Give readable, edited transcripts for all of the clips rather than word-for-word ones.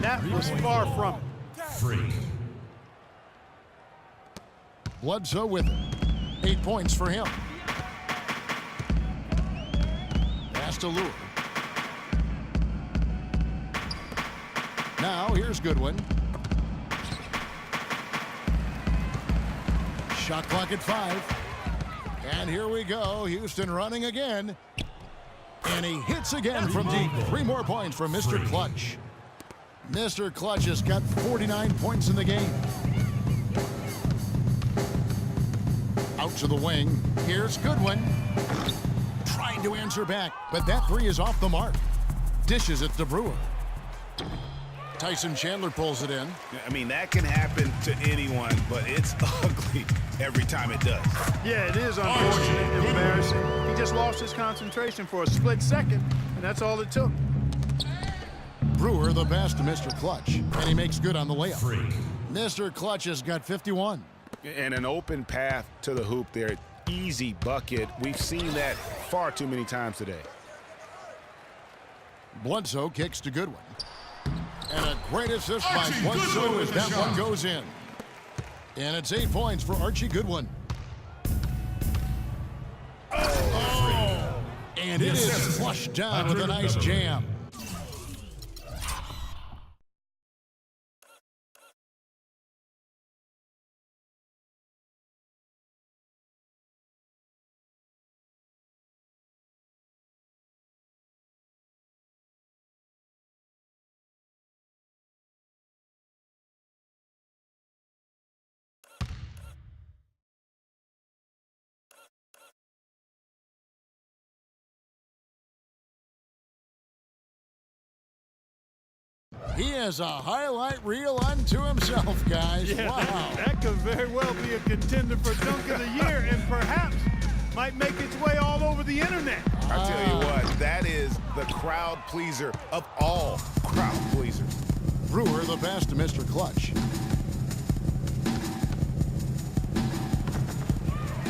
and that was far from it. Free. Bledsoe with it. 8 points for him. Pass to Lure. Now here's Goodwin. Shot clock at 5. And here we go. Houston running again. And he hits again from deep. 3 more points from Mr. Clutch. Mr. Clutch has got 49 points in the game. Out to the wing. Here's Goodwin. Trying to answer back, but that 3 is off the mark. Dishes it to Brewer. Tyson Chandler pulls it in. I mean, that can happen to anyone, but it's ugly every time it does. Yeah, it is unfortunate and embarrassing. He just lost his concentration for a split second, and that's all it took. Brewer the pass to Mr. Clutch, and he makes good on the layup. Free. Mr. Clutch has got 51. And an open path to the hoop there. Easy bucket. We've seen that far too many times today. Bledsoe kicks to Goodwin. And a great assist by Bledsoe as that one goes in. And it's 8 points for Archie Goodwin. Oh! And it is flushed down with a nice jam. He has a highlight reel unto himself, guys. Yeah, wow. that could very well be a contender for Dunk of the Year and perhaps might make its way all over the internet. I'll tell you what, that is the crowd pleaser of all crowd pleasers. Brewer the pass to Mr. Clutch.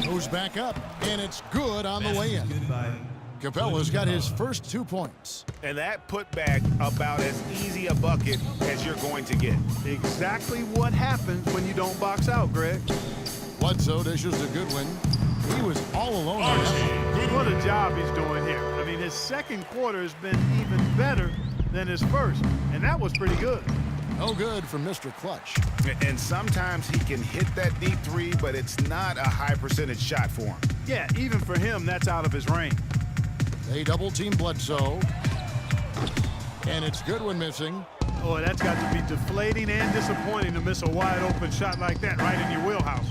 Goes back up, and it's good on the way in. Capella's got his first 2 points. And that putback about as easy a bucket as you're going to get. Exactly what happens when you don't box out, Greg. Bledsoe dishes to Goodwin. He was all alone. on that. What a job he's doing here. I mean, his second quarter has been even better than his first, and that was pretty good. No good from Mr. Clutch. And sometimes he can hit that deep 3, but it's not a high percentage shot for him. Yeah, even for him, that's out of his range. They double-team Bledsoe. And it's Goodwin missing. Oh, that's got to be deflating and disappointing to miss a wide-open shot like that right in your wheelhouse.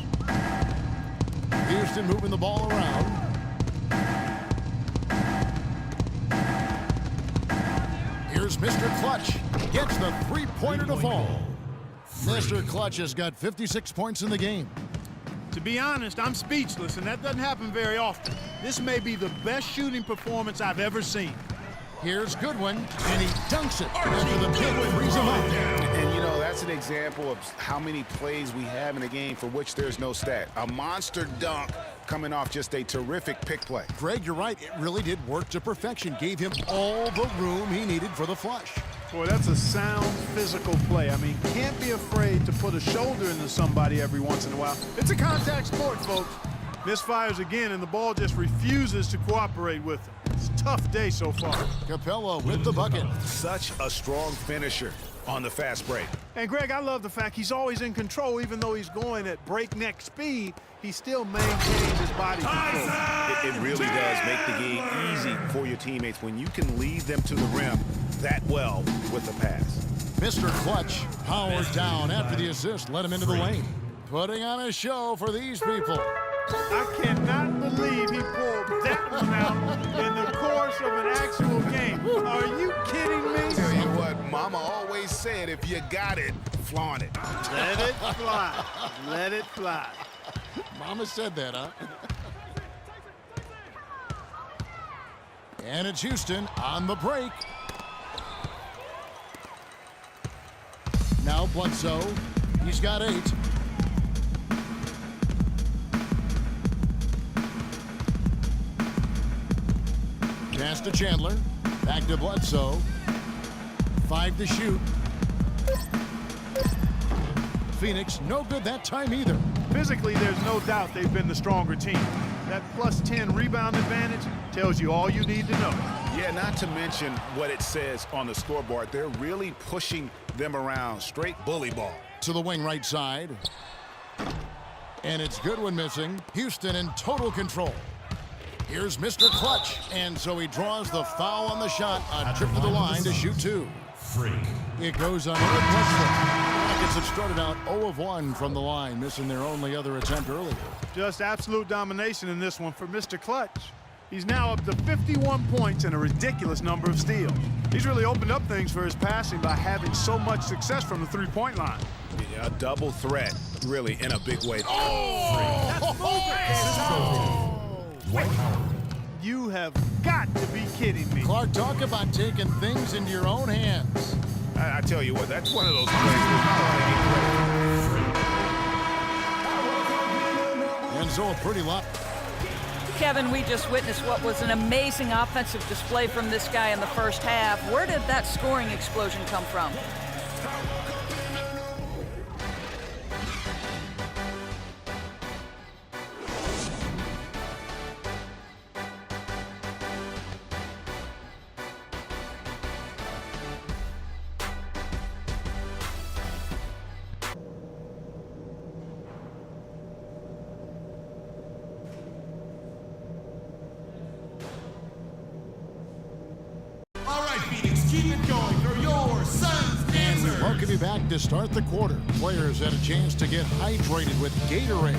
Houston moving the ball around. Here's Mr. Clutch. Gets the 3-pointer to fall. Mr. Clutch has got 56 points in the game. To be honest, I'm speechless, and that doesn't happen very often. This may be the best shooting performance I've ever seen. Here's Goodwin, and he dunks it after the pick frees him up. And, you know, that's an example of how many plays we have in a game for which there's no stat. A monster dunk coming off just a terrific pick play. Greg, you're right. It really did work to perfection. Gave him all the room he needed for the flush. Boy, that's a sound physical play. I mean, can't be afraid to put a shoulder into somebody every once in a while. It's a contact sport, folks. Misfires again, and the ball just refuses to cooperate with him. It's a tough day so far. Capella with the bucket. Such a strong finisher on the fast break. And, Greg, I love the fact he's always in control. Even though he's going at breakneck speed, he still maintains his body control. It really does make the game easy for your teammates when you can lead them to the rim that well with the pass. Mr. Clutch powers down after the assist, let him into the lane. Putting on a show for these people. I cannot believe he pulled that one out in the course of an actual game. Are you kidding me? Tell you what, Mama always said, if you got it, flaunt it. Let it fly. Let it fly. Mama said that, huh? And it's Houston on the break. Now Bledsoe. He's got 8. Pass to Chandler. Back to Bledsoe. 5 to shoot. Phoenix, no good that time either. Physically, there's no doubt they've been the stronger team. That plus 10 rebound advantage tells you all you need to know. Yeah, not to mention what it says on the scoreboard. They're really pushing them around. Straight bully ball. To the wing right side. And it's Goodwin missing. Houston in total control. Here's Mr. Clutch. And so he draws the foul on the shot. A trip to the line to shoot two. It goes on Eric Bledsoe. Rockets have started out 0 of 1 from the line, missing their only other attempt earlier. Just absolute domination in this one for Mr. Clutch. He's now up to 51 points and a ridiculous number of steals. He's really opened up things for his passing by having so much success from the three-point line. Yeah, a double threat, really, in a big way. You have got to be kidding me. Clark, talk about taking things into your own hands. I tell you what, that's one of those plays. And so a pretty lot. Kevin, we just witnessed what was an amazing offensive display from this guy in the first half. Where did that scoring explosion come from? Welcome you back to start the quarter. Players had a chance to get hydrated with Gatorade.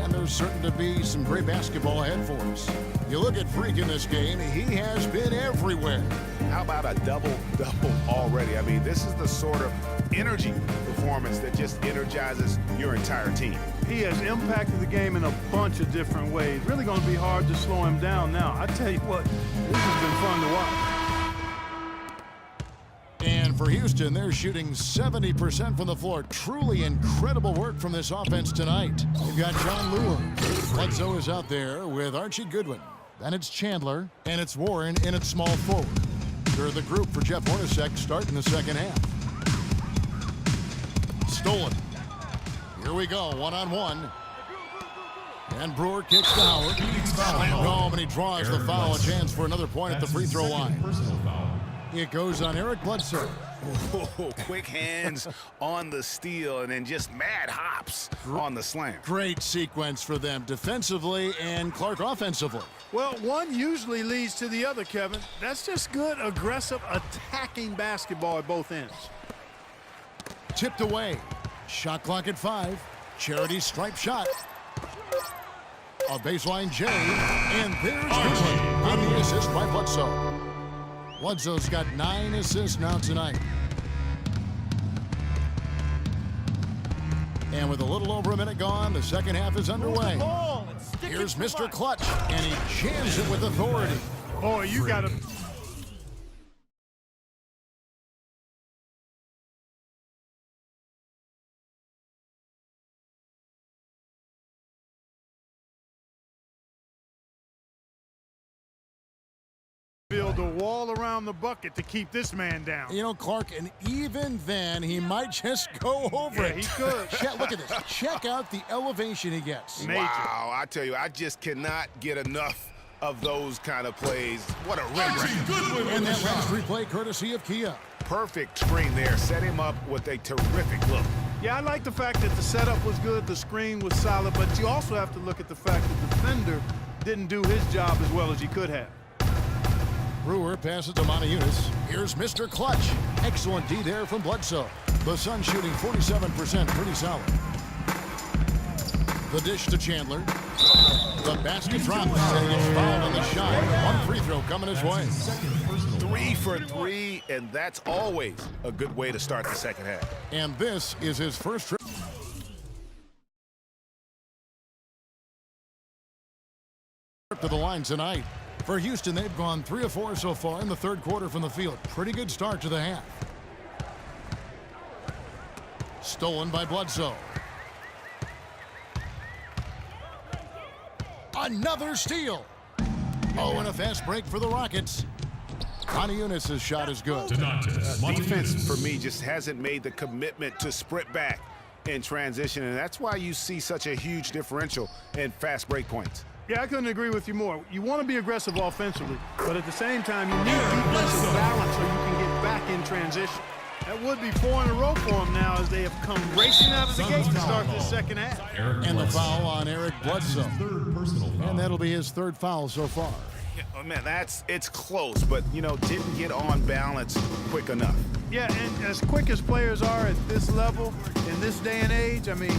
And there's certain to be some great basketball ahead for us. You look at Freak in this game, he has been everywhere. How about a double-double already? I mean, this is the sort of energy performance that just energizes your entire team. He has impacted the game in a bunch of different ways. Really going to be hard to slow him down now. I tell you what, this has been fun to watch. And for Houston, they're shooting 70% from the floor. Truly incredible work from this offense tonight. You've got John Lewis. Bledsoe is out there with Archie Goodwin. Then it's Chandler, and it's Warren in at small forward. They're the group for Jeff Hornacek starting the second half. Stolen. Here we go, one-on-one. And Brewer kicks to Howard. Home, and he draws the foul. A chance for another point at the free throw line. It goes on Eric Bledsoe. Oh, quick hands on the steal and then just mad hops on the slam. Great sequence for them defensively and Clark offensively. Well, one usually leads to the other, Kevin. That's just good, aggressive, attacking basketball at both ends. Tipped away. Shot clock at 5. Charity stripe shot. A baseline J. And there's Goodwin on the assist by Bledsoe. Bledsoe's got 9 assists now tonight. And with a little over a minute gone, the second half is underway. Here's Mr. Clutch, and he jams it with authority. Boy, you got to... build a wall around the bucket to keep this man down. You know, Clark, and even then, he might just go over it. He could. Look at this. Check out the elevation he gets. Major. Wow, I tell you, I just cannot get enough of those kind of plays. What a rim. And that last replay courtesy of Kia. Perfect screen there. Set him up with a terrific look. Yeah, I like the fact that the setup was good, the screen was solid, but you also have to look at the fact that the defender didn't do his job as well as he could have. Brewer passes to Mountaineous. Here's Mr. Clutch. Excellent D there from Bledsoe. The Suns shooting 47%, pretty solid. The dish to Chandler. The basket drops, and he gets fouled on the shot. One free throw coming his way. 3 for 3, and that's always a good way to start the second half. And this is his first trip to the line tonight. For Houston, they've gone 3 of 4 so far in the third quarter from the field. Pretty good start to the half. Stolen by Bledsoe. Another steal. Oh, and a fast break for the Rockets. Eunice's shot is good. Defense, for me, just hasn't made the commitment to sprint back in transition, and that's why you see such a huge differential in fast break points. Yeah, I couldn't agree with you more. You want to be aggressive offensively, but at the same time, you need defensive balance so you can get back in transition. That would be 4 in a row for them now as they have come racing out of the gate to start this second half. And the foul on Eric Bledsoe. And that'll be his third foul so far. Oh, man, it's close, but, didn't get on balance quick enough. Yeah, and as quick as players are at this level, in this day and age, I mean,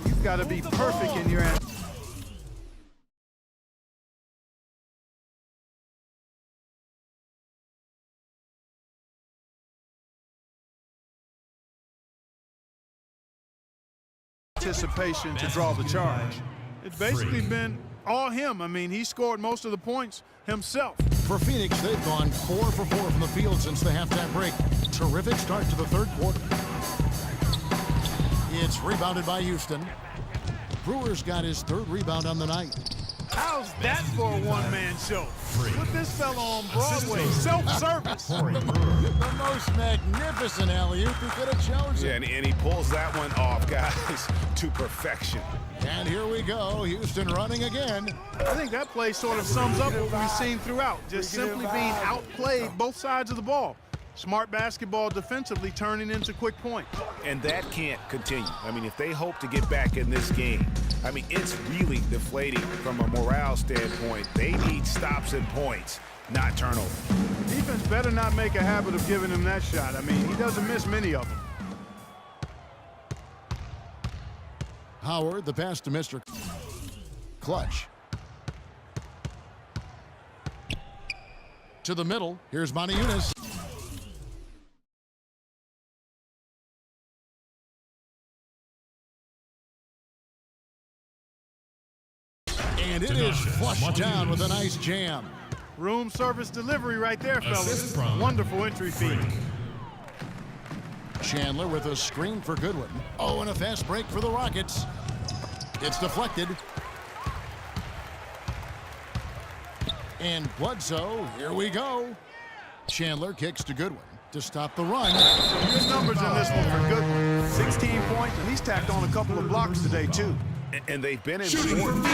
you've got to be perfect in your anticipation to draw the charge. It's basically been all him. I mean, he scored most of the points himself. For Phoenix, they've gone 4 for 4 from the field since the halftime break. Terrific start to the third quarter. It's rebounded by Houston. Brewer's got his third rebound on the night. How's that for a one-man show? Put this fella on Broadway, self-service. The most magnificent alley-oop he could have chosen. Yeah, and he pulls that one off, guys, to perfection. And here we go, Houston running again. I think that play sort of sums up what we've seen throughout, just simply being outplayed both sides of the ball. Smart basketball defensively turning into quick points. And that can't continue. I mean, if they hope to get back in this game, I mean, it's really deflating from a morale standpoint. They need stops and points, not turnovers. Defense better not make a habit of giving him that shot. I mean, he doesn't miss many of them. Howard, the pass to Mr. Clutch. To the middle, here's Eunice. And it is flushed down with a nice jam. Room service delivery right there, fellas. Wonderful entry feed. Chandler with a screen for Goodwin. Oh, and a fast break for the Rockets. It's deflected. And Bledsoe, here we go. Chandler kicks to Goodwin to stop the run. Good numbers in this one for Goodwin. 16 points, and he's tacked on a couple of blocks today, too. And they've been important. Even if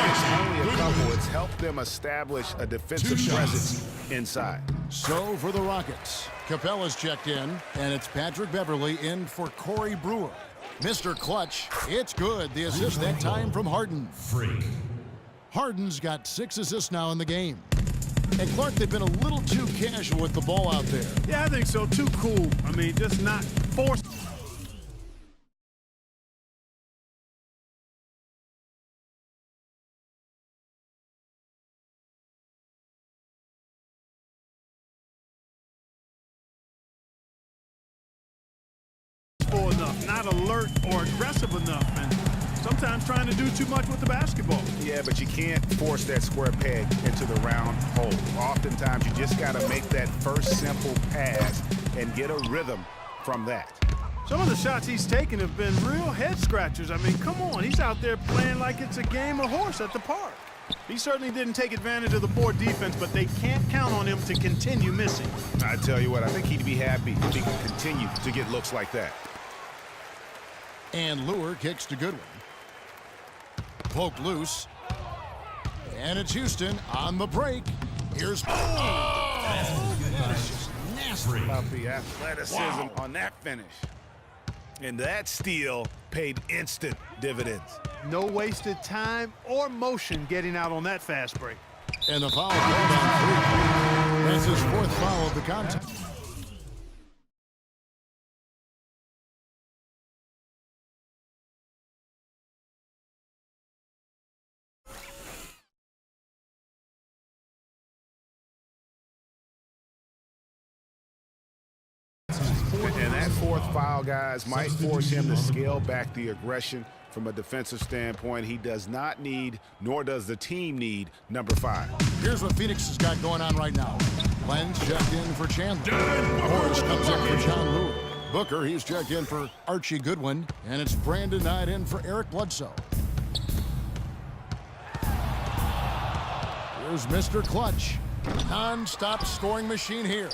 it's only a couple, it's helped them establish a defensive presence inside. So for the Rockets, Capella's checked in, and it's Patrick Beverly in for Corey Brewer. Mr. Clutch, it's good. The assist that time from Harden. Harden's got 6 assists now in the game. And Clark, they've been a little too casual with the ball out there. Yeah, I think so. Too cool. I mean, just not forced. Enough, not alert or aggressive enough, and sometimes trying to do too much with the basketball. Yeah, but you can't force that square peg into the round hole. Oftentimes, you just got to make that first simple pass and get a rhythm from that. Some of the shots he's taken have been real head scratchers. I mean, come on, he's out there playing like it's a game of horse at the park. He certainly didn't take advantage of the poor defense, but they can't count on him to continue missing. I tell you what, I think he'd be happy if he could continue to get looks like that. And Lure kicks to Goodwin. Poke loose. And it's Houston on the break. Here's... That's just nasty about the athleticism on that finish. And that steal paid instant dividends. No wasted time or motion getting out on that fast break. And the foul called on 3. That's his 4th foul of the contest. And that 4th foul, guys, might force him to scale back the aggression from a defensive standpoint. He does not need, nor does the team need, number 5. Here's what Phoenix has got going on right now. Lenz checked in for Chandler. Morris comes in for John Lure. Booker, he's checked in for Archie Goodwin. And it's Brandon Knight in for Eric Bledsoe. Here's Mr. Clutch. Non-stop scoring machine here.